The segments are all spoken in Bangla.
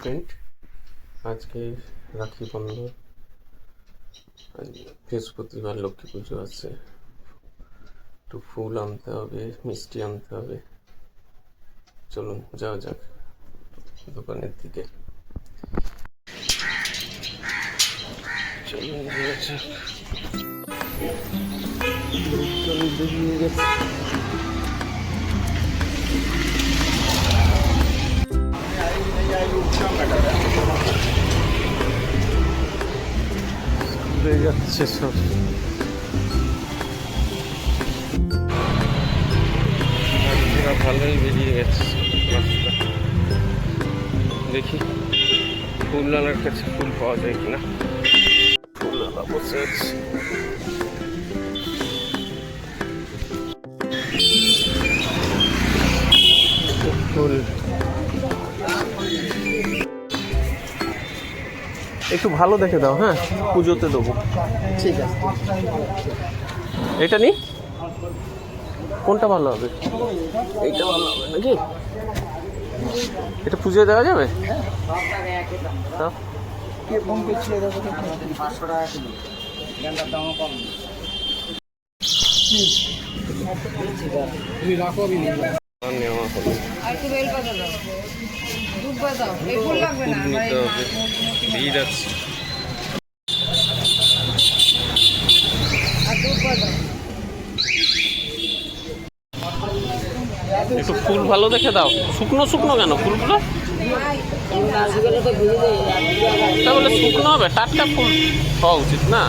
ফ্রেন্ড, আজকে রাখি বন্ধন, বৃহস্পতিবার লক্ষ্মী পুজো আছে। একটু ফুল আনতে হবে, মিষ্টি আনতে হবে। চলুন যাওয়া যাক দোকানের দিকে। চলুন যাওয়া যাক। লোকজন বেরিয়ে গেছে। ঘুরে যাচ্ছে সব। ভালোই বেরিয়ে গেছে রাস্তা। দেখি ফুলওয়ালার কাছে ফুল পাওয়া যায় কিনা। ফুলওয়ালা বসে আছে। ফুল একটু ভালো দেখে দাও। হ্যাঁ, পুজোতে দেবো। ঠিক আছে। এটা নি কোনটা ভালো হবে? এইটা ভালো হবে নাকি? এটা পুজোয় দেওয়া যাবে? তাও নেওয়া হবে। নিতে হবে, ভিড় আছে। একটু ফুল ভালো দেখে দাও। শুকনো শুকনো কেন ফুলগুলো? তাহলে শুকনো হবে, টাটকা ফুল হওয়া উচিত না?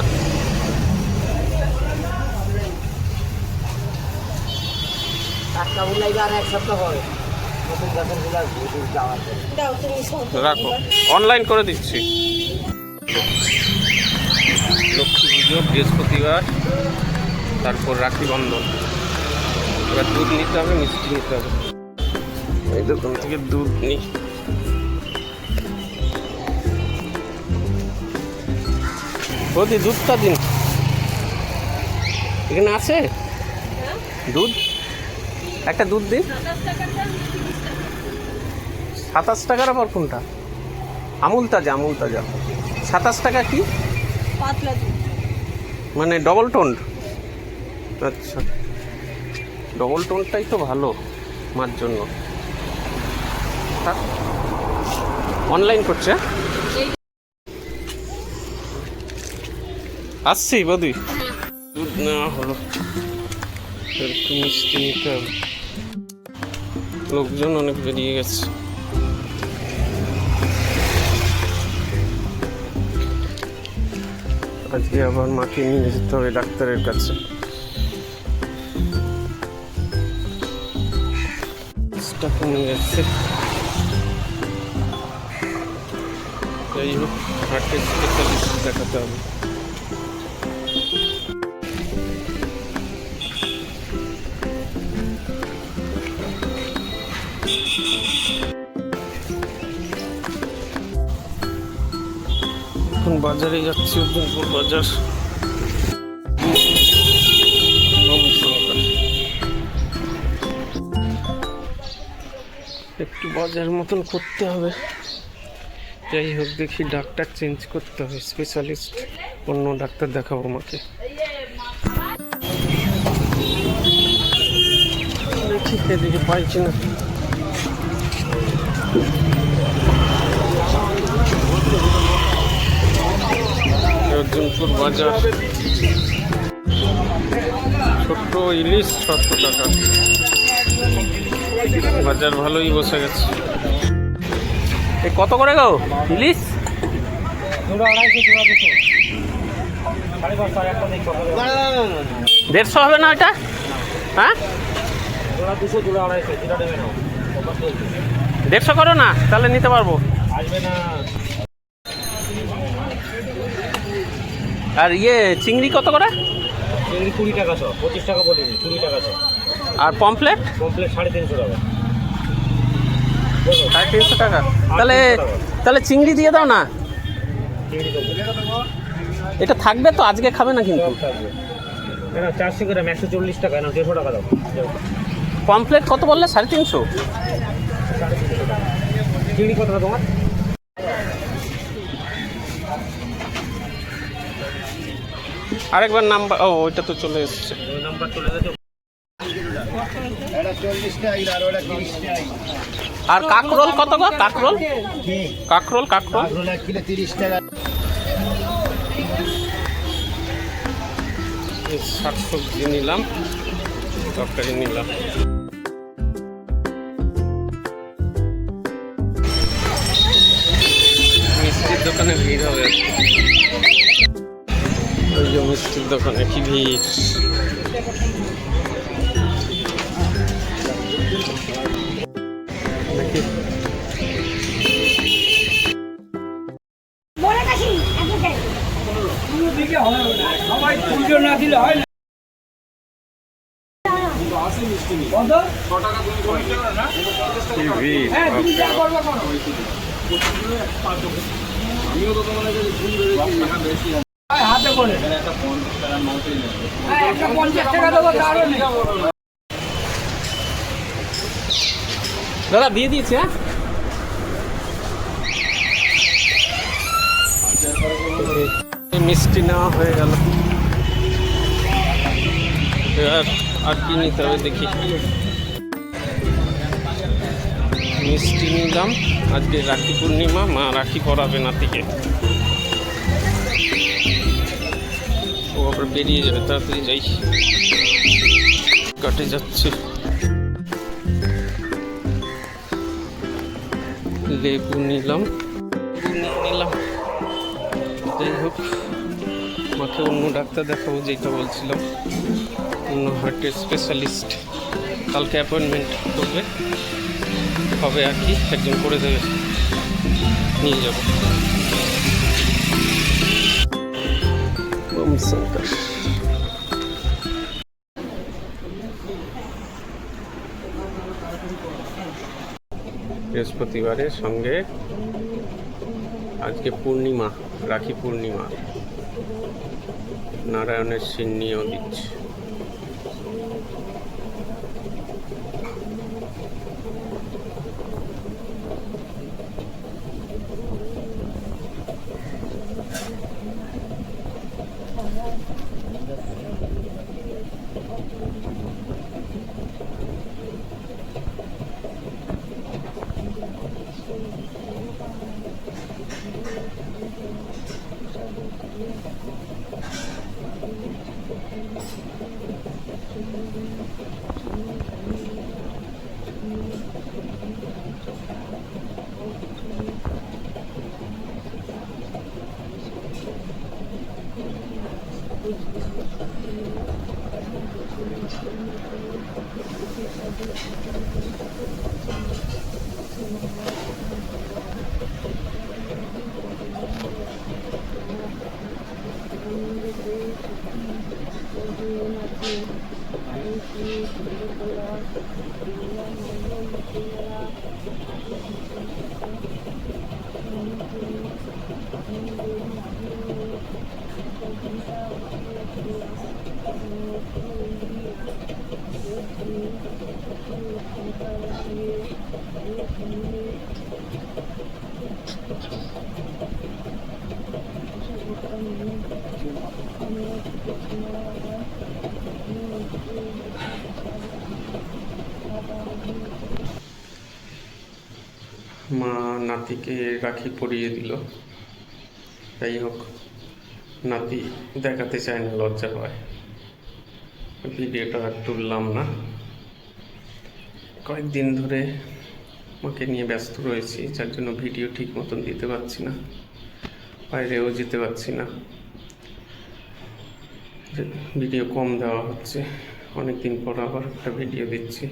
রাখো, অনলাইন করে দিচ্ছি। লক্ষ্মী পুজো বৃহস্পতিবার, তারপর রাখি বন্ধন। এবার দুধ নিতে হবে, মিষ্টি নিতে হবে। এই দোকান থেকে দুধ নিই। বৌদি দুধটা দিন। এখানে আছে দুধ? একটা দুধ দিন। 27 টাকার আবার কোনটা? আমুল তাজা, আমুল তাজা। 27 টাকা কি? মানে ডবল টোন? আচ্ছা, ডবল টোনটাই তো ভালো মার জন্য। অনলাইন করছে। আসছি বৌদি। দুধ নেওয়া হলো, একটু মিষ্টি নিতে হবে। লোকজন অনেক বেরিয়ে গেছে। আজকে আবার মাকে নিয়ে যেতে হবে ডাক্তারের কাছে। কমে গেছে। যাই হোক, হার্টের স্পেশালিস্ট দেখাতে হবে। এখন বাজারে যাচ্ছি, উদ্দিনপুর বাজার। একটু বাজার মতন করতে হবে। যাই হোক, দেখি ডাক্তার চেঞ্জ করতে হবে, স্পেশালিস্ট অন্য ডাক্তার দেখাবো মাকে। দেখি এদিকে পাইছি না। অর্জুনপুর বাজার। ছোট্ট ইলিশ 600 টাকা। বাজার ভালোই বসে গেছে। এ কত করে গো ইলিশ? 150 হবে না এটা? হ্যাঁ, 150 করো না, তাহলে নিতে পারবো। আর ইয়ে চিংড়ি কত করে? চিংড়ি 20 টাকা, 25 টাকা বলিনি, 20 টাকা। আর পমফ্লেট? পমফ্লেট 350 টাকা। 350 টাকা। তাহলে চিংড়ি দিয়ে দাও না। এটা থাকবে তো, আজকে খাবে না কিন্তু? 400 গ্রাম 140 টাকা, না 150 টাকা দাও। পমফ্লেট কত বললে? 350। চিংড়ি কত তোমার? আরেকবার নাম্বার, ও ওইটা তো চলে এসছে। ওই নাম্বার চলে গেছে। আর কাকরোল কত গো? কাকরোল কাকরোল কাকরোল 30 টাকা। 60 সবজি নিলাম, তরকারি নিলাম। মিষ্টির দোকানে ভিড় হবে। ওই যে মিষ্টির দোকানে কি ভিড়। নাকি কি ভিড়। দাদা দিয়ে দিয়েছে। হ্যাঁ, মিষ্টি নেওয়া হয়ে গেল। এবার আর কি নিতে হবে দেখি। মিষ্টি নিলাম, আজকে রাখি পূর্ণিমা, মা রাখি পরাবে নাতিকে। ও আবার বেরিয়ে যাবে, তাড়াতাড়ি যাই, কাটে যাচ্ছে। লেবু নিলাম, যাই হোক মাকে অন্য ডাক্তার দেখাবো, যেটা বলছিলাম, অন্য হার্টের স্পেশালিস্ট। কালকে অ্যাপয়েন্টমেন্ট করবে, হবে আর কি, একজন করে দেবে, নিয়ে যাব। বৃহস্পতিবারের সঙ্গে আজকে পূর্ণিমা, রাখি পূর্ণিমা, নারায়ণের সিন্নিও দিচ্ছে। মা নাতিকে রাখি পরিয়ে দিল। যাই হোক, নাতি দেখাতে চায় না, লজ্জা পায়। ভিডিওটা আর তুললাম না, কয়েকদিন ধরে মাকে নিয়ে ব্যস্ত রয়েছি, যার জন্য ভিডিও ঠিক মতন দিতে পারছি না, বাইরেও যেতে পারছি না, ভিডিও কম দেওয়া হচ্ছে। অনেকদিন পর আবার একটা ভিডিও দিচ্ছি।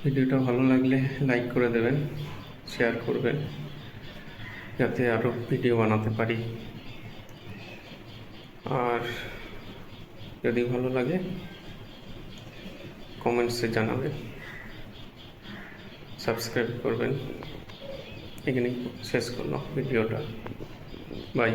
ভিডিওটা ভালো লাগলে লাইক করে দেবেন, শেয়ার করবেন, যাতে আরও ভিডিও বানাতে পারি। আর যদি ভালো লাগে কমেন্টসে জানাবেন, সাবস্ক্রাইব করবেন। এখানেই শেষ করলাম ভিডিওটা, বাই।